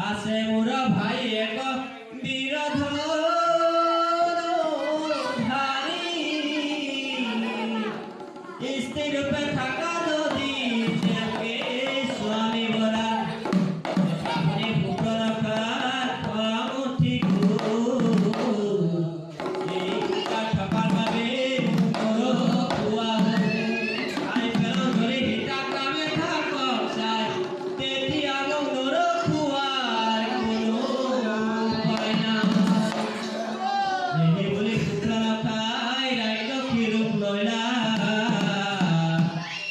আছে মোরা ভাই এক বিরোধারী স্ত্রী রূপে থাকা যদি স্বামী বরা আপনি পুত্র রাখার ঠিক এই ঠকার ভাবে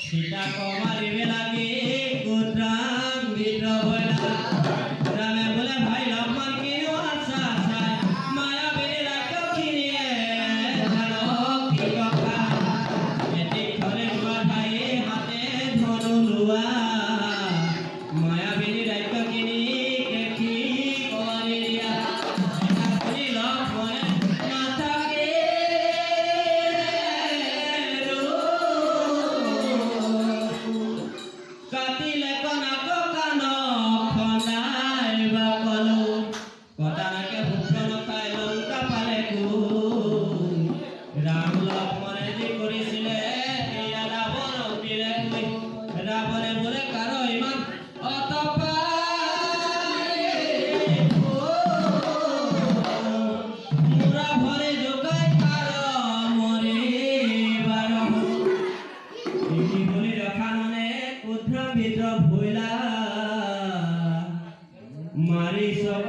सीता कमारी बेलागे गोत्राम भित्र भइला रामे बोले भाई लक्ष्मण के आशा छाय माया बेले राख्यो किने जानो की कथा एति खरे दुआ खाए हाते धनु लुआ माया बेले राख्यो किने केखी करिया अपनी लक्ष्मण माथा के কাটিলে কনক কান খন্দাই বা কলো কটানাকে পুত্র নখাই লঙ্কা পালে কোন রাম লক্ষ্মণে যে করেছিলে ইয়া রাবণ দিলে কই রাবণে বলে কারো ইমান অত মুরা ভরে যোগাই কারো মরে বারো এই বলে রখাননে পুত্র ভিতর ভইলা মারি সক